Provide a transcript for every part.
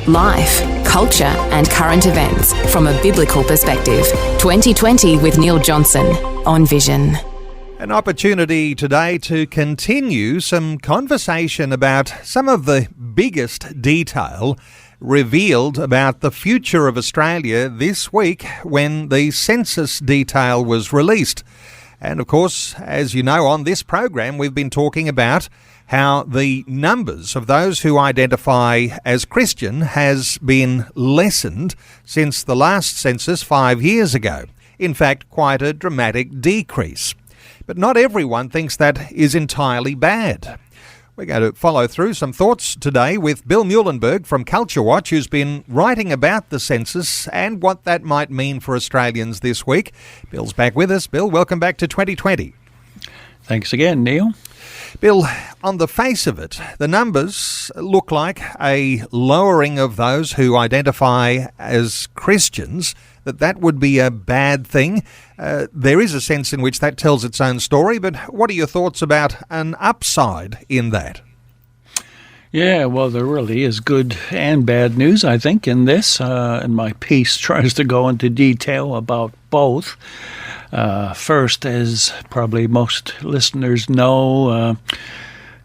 Life, culture and current events from a biblical perspective. 2020 with Neil Johnson on Vision. An opportunity today to continue some conversation about some of the biggest detail revealed about the future of Australia this week when the census detail was released. And of course, as you know, on this program, we've been talking about how the numbers of those who identify as Christian has been lessened since the last census 5 years ago. In fact, quite a dramatic decrease. But not everyone thinks that is entirely bad. We're going to follow through some thoughts today with Bill Muhlenberg from Culture Watch, who's been writing about the census and what that might mean for Australians this week. Bill's back with us. Bill, welcome back to 2020. Thanks again, Neil. Bill, on the face of it, the numbers look like a lowering of those who identify as Christians, that would be a bad thing. There is a sense in which that tells its own story, but what are your thoughts about an upside in that? Yeah, well, there really is good and bad news, I think, in this. And my piece tries to go into detail about both. First, as probably most listeners know,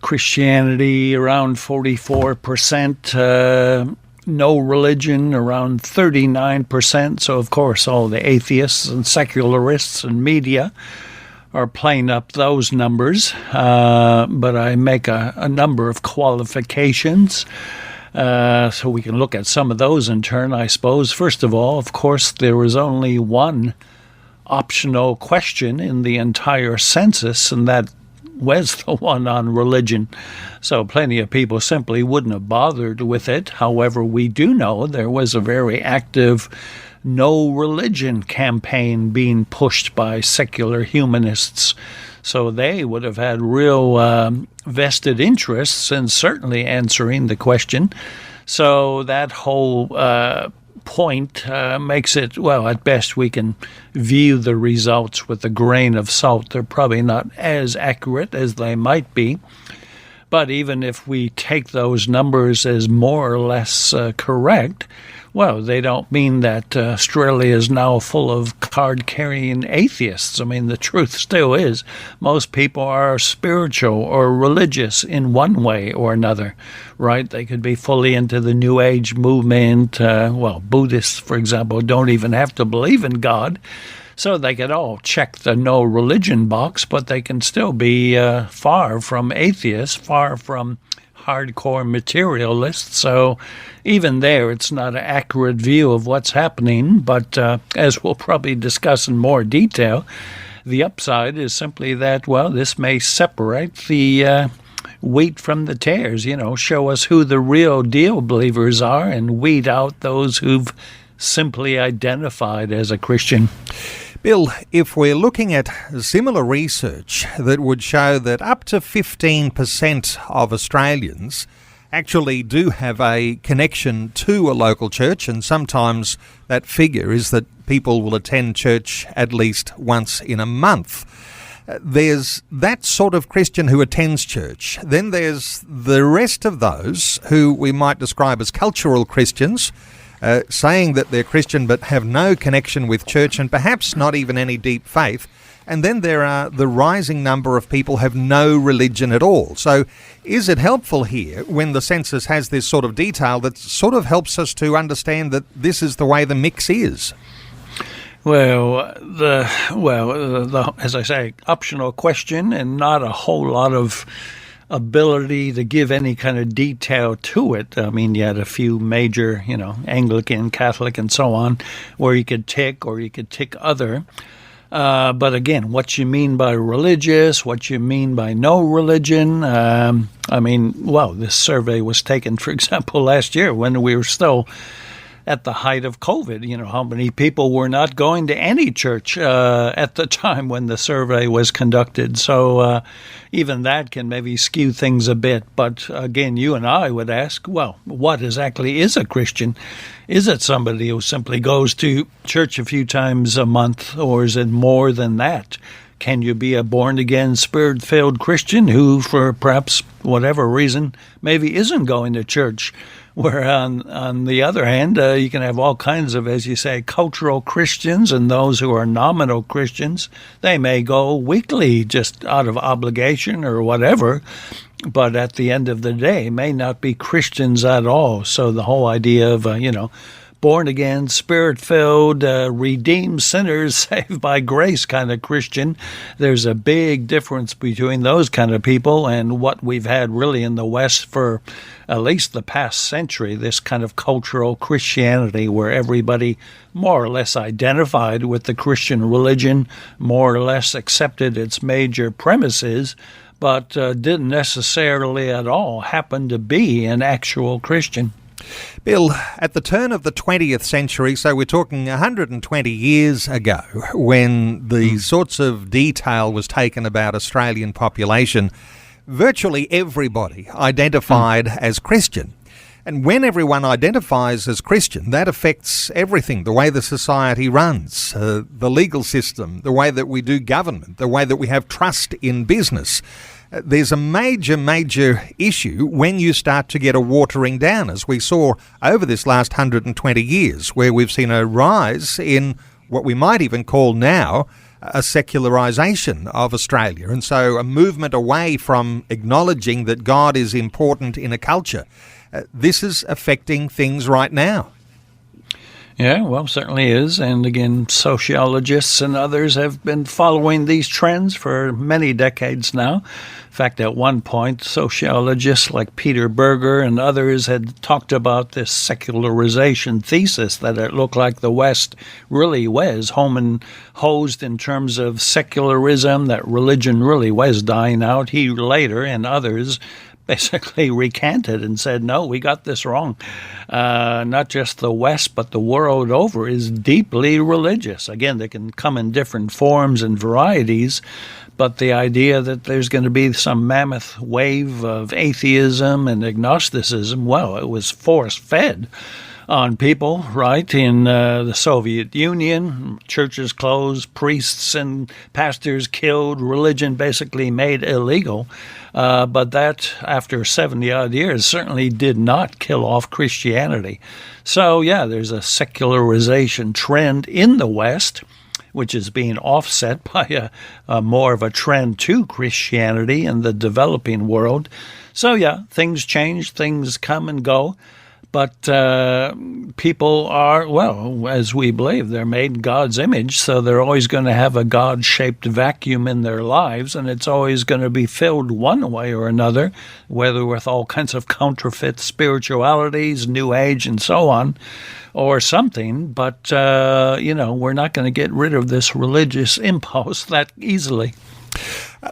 Christianity around 44%, no religion around 39%. So, of course, all the atheists and secularists and media are playing up those numbers. But I make a number of qualifications. So we can look at some of those in turn, I suppose. First of all, of course, there was only one optional question in the entire census, and that was the one on religion. So plenty of people simply wouldn't have bothered with it. However, we do know there was a very active no religion campaign being pushed by secular humanists. So they would have had real vested interests in certainly answering the question. So that whole point makes it, well, at best we can view the results with a grain of salt. They're probably not as accurate as they might be. But even if we take those numbers as more or less correct, well, they don't mean that Australia is now full of card-carrying atheists. I mean, the truth still is most people are spiritual or religious in one way or another, right? They could be fully into the New Age movement. Buddhists, for example, don't even have to believe in God. So they could all check the no religion box, but they can still be far from atheists, far from hardcore materialists. So even there, it's not an accurate view of what's happening. But as we'll probably discuss in more detail, the upside is simply that, well, this may separate the wheat from the tares, show us who the real deal believers are and weed out those who've simply identified as a Christian. Bill, if we're looking at similar research that would show that up to 15% of Australians actually do have a connection to a local church, and sometimes that figure is that people will attend church at least once in a month. There's that sort of Christian who attends church. Then there's the rest of those who we might describe as cultural Christians, saying that they're Christian but have no connection with church and perhaps not even any deep faith. And then there are the rising number of people who have no religion at all. So is it helpful here when the census has this sort of detail that sort of helps us to understand that this is the way the mix is? Well, as I say, optional question and not a whole lot of ability to give any kind of detail to it. I mean, you had a few major, Anglican, Catholic, and so on, where you could tick or you could tick other. But again, what you mean by religious, what you mean by no religion. This survey was taken, for example, last year when we were still at the height of COVID. How many people were not going to any church at the time when the survey was conducted. So even that can maybe skew things a bit. But again, you and I would ask, well, what exactly is a Christian? Is it somebody who simply goes to church a few times a month, or is it more than that? Can you be a born-again, Spirit-filled Christian who, for perhaps whatever reason, maybe isn't going to church? Where on the other hand, you can have all kinds of, as you say, cultural Christians, and those who are nominal Christians. They may go weekly just out of obligation or whatever, but at the end of the day may not be Christians at all. So the whole idea of, born again, spirit filled, redeemed sinners saved by grace kind of Christian. There's a big difference between those kind of people and what we've had really in the West for at least the past century, this kind of cultural Christianity where everybody more or less identified with the Christian religion, more or less accepted its major premises, but didn't necessarily at all happen to be an actual Christian. Bill, at the turn of the 20th century, so we're talking 120 years ago, when the sorts of detail was taken about Australian population, virtually everybody identified as Christian. And when everyone identifies as Christian, that affects everything, the way the society runs, the legal system, the way that we do government, the way that we have trust in business. There's a major issue when you start to get a watering down, as we saw over this last 120 years, where we've seen a rise in what we might even call now a secularization of Australia, and so a movement away from acknowledging that God is important in a culture. This is affecting things right now. Yeah, well, certainly is. And again, sociologists and others have been following these trends for many decades now. In fact, at one point, sociologists like Peter Berger and others had talked about this secularization thesis, that it looked like the West really was home and hosed in terms of secularism, that religion really was dying out. He later, and others, basically recanted and said, no, we got this wrong. Not just the West, but the world over is deeply religious. Again, they can come in different forms and varieties, but the idea that there's going to be some mammoth wave of atheism and agnosticism, well, it was force-fed on people, right? In the Soviet Union, churches closed, priests and pastors killed, religion basically made illegal. But that, after 70-odd years, certainly did not kill off Christianity. So, yeah, there's a secularization trend in the West, which is being offset by a more of a trend to Christianity in the developing world. So, yeah, things change, things come and go. But people are, well, as we believe, they're made in God's image, so they're always going to have a God-shaped vacuum in their lives, and it's always going to be filled one way or another, whether with all kinds of counterfeit spiritualities, New Age, and so on, or something. But, we're not going to get rid of this religious impulse that easily.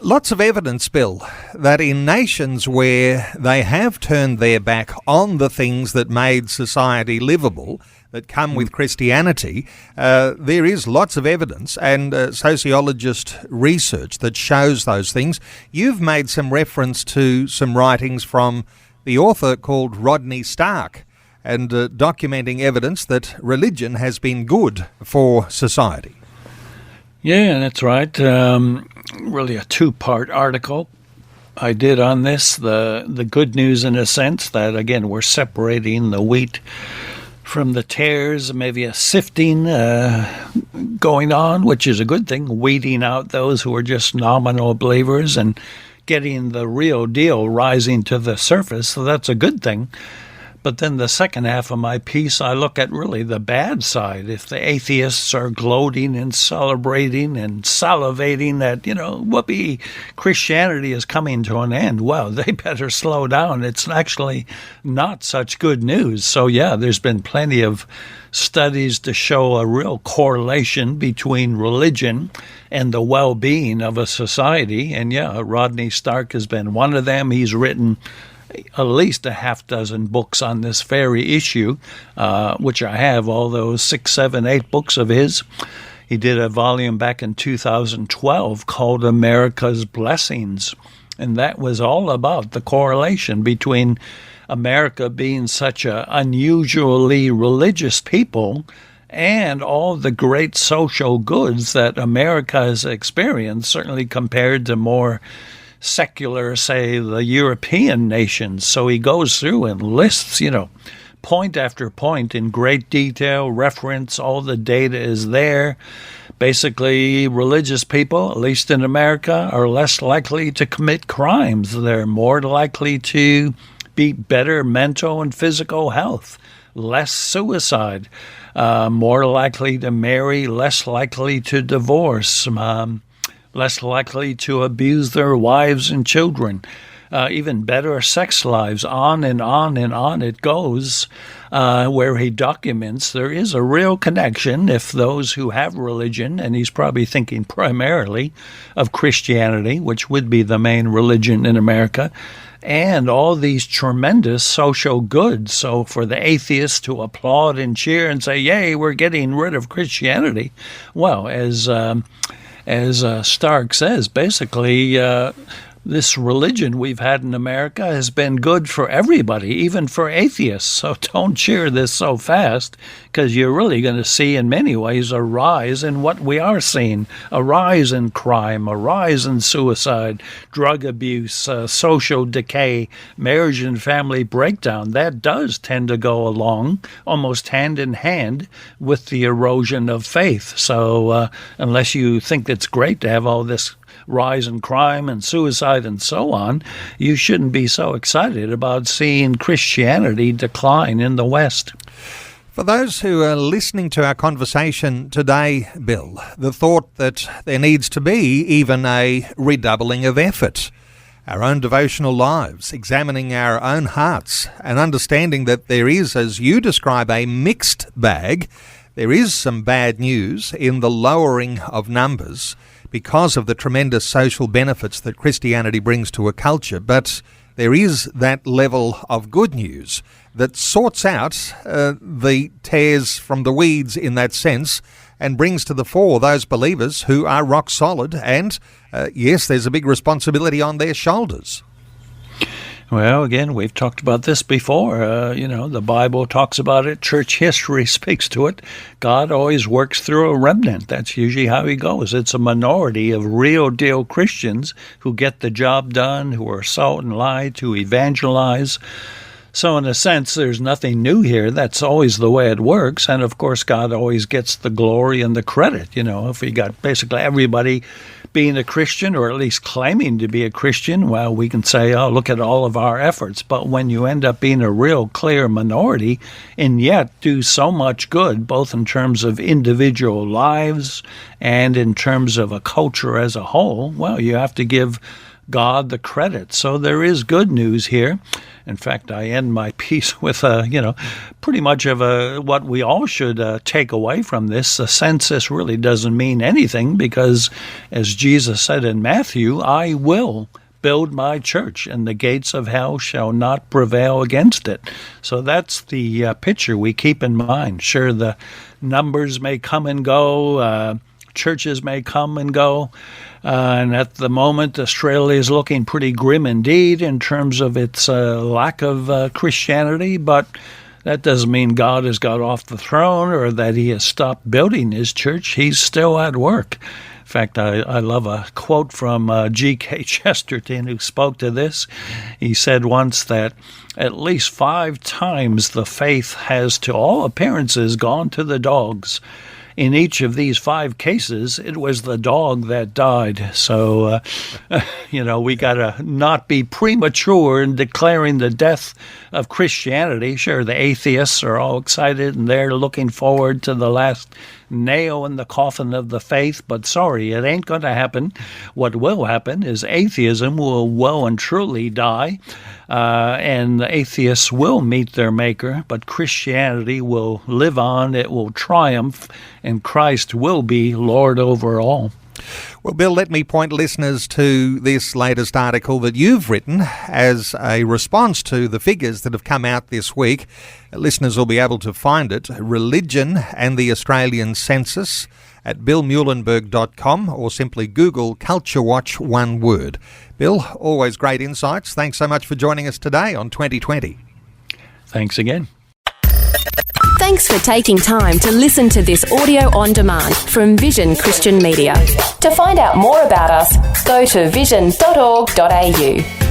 Lots of evidence, Bill, that in nations where they have turned their back on the things that made society livable, that come with Christianity, there is lots of evidence and sociologist research that shows those things. You've made some reference to some writings from the author called Rodney Stark, and documenting evidence that religion has been good for society. Yeah, that's right. Really a two-part article I did on this. The good news, in a sense, that, again, we're separating the wheat from the tares, maybe a sifting going on, which is a good thing, weeding out those who are just nominal believers and getting the real deal rising to the surface. So that's a good thing. But then the second half of my piece, I look at really the bad side. If the atheists are gloating and celebrating and salivating that, whoopee, Christianity is coming to an end, well, they better slow down. It's actually not such good news. So, yeah, there's been plenty of studies to show a real correlation between religion and the well-being of a society. And, yeah, Rodney Stark has been one of them. He's written at least a half dozen books on this very issue, which I have, all those 6, 7, 8 books of his. He did a volume back in 2012 called America's Blessings, and that was all about the correlation between America being such an unusually religious people and all the great social goods that America has experienced, certainly compared to more secular, say, the European nations. So he goes through and lists, point after point in great detail, reference, all the data is there. Basically, religious people, at least in America, are less likely to commit crimes. They're more likely to be better mental and physical health, less suicide, more likely to marry, less likely to divorce, less likely to abuse their wives and children, even better sex lives, on and on and on it goes, where he documents there is a real connection if those who have religion, and he's probably thinking primarily of Christianity, which would be the main religion in America, and all these tremendous social goods. So for the atheists to applaud and cheer and say, yay, we're getting rid of Christianity, well, as Stark says, basically, this religion we've had in America has been good for everybody, even for atheists. So don't cheer this so fast, because you're really going to see in many ways a rise in what we are seeing, a rise in crime, a rise in suicide, drug abuse, social decay, marriage and family breakdown. That does tend to go along almost hand in hand with the erosion of faith. So unless you think it's great to have all this rise in crime and suicide and so on, you shouldn't be so excited about seeing Christianity decline in the West. For those who are listening to our conversation today, Bill, the thought that there needs to be even a redoubling of effort, our own devotional lives, examining our own hearts, and understanding that there is, as you describe, a mixed bag. There is some bad news in the lowering of numbers because of the tremendous social benefits that Christianity brings to a culture, but there is that level of good news that sorts out the tares from the weeds in that sense and brings to the fore those believers who are rock solid, and yes, there's a big responsibility on their shoulders. Well, again, we've talked about this before. The Bible talks about it. Church history speaks to it. God always works through a remnant. That's usually how he goes. It's a minority of real deal Christians who get the job done, who are salt and light, who evangelize. So in a sense, there's nothing new here. That's always the way it works. And of course, God always gets the glory and the credit. If we got basically everybody being a Christian, or at least claiming to be a Christian, well, we can say, oh, look at all of our efforts. But when you end up being a real clear minority and yet do so much good, both in terms of individual lives and in terms of a culture as a whole, well, you have to give God the credit. So there is good news here. In fact, I end my piece with, pretty much of what we all should take away from this. The census really doesn't mean anything because, as Jesus said in Matthew, I will build my church, and the gates of hell shall not prevail against it. So that's the picture we keep in mind. Sure, the numbers may come and go, churches may come and go, and at the moment, Australia is looking pretty grim indeed in terms of its lack of Christianity, but that doesn't mean God has got off the throne or that he has stopped building his church. He's still at work. In fact, I love a quote from G.K. Chesterton, who spoke to this. He said once that at least 5 times the faith has, to all appearances, gone to the dogs. In each of these 5 cases, it was the dog that died. So, we got to not be premature in declaring the death of Christianity. Sure, the atheists are all excited and they're looking forward to the last nail in the coffin of the faith, but sorry, it ain't going to happen. What will happen is atheism will well and truly die, and the atheists will meet their maker, but Christianity will live on, it will triumph, and Christ will be Lord over all. Well, Bill, let me point listeners to this latest article that you've written as a response to the figures that have come out this week. Listeners will be able to find it, Religion and the Australian Census, at billmuhlenberg.com, or simply Google Culture Watch, one word. Bill, always great insights. Thanks so much for joining us today on 2020. Thanks again. Thanks for taking time to listen to this audio on demand from Vision Christian Media. To find out more about us, go to vision.org.au.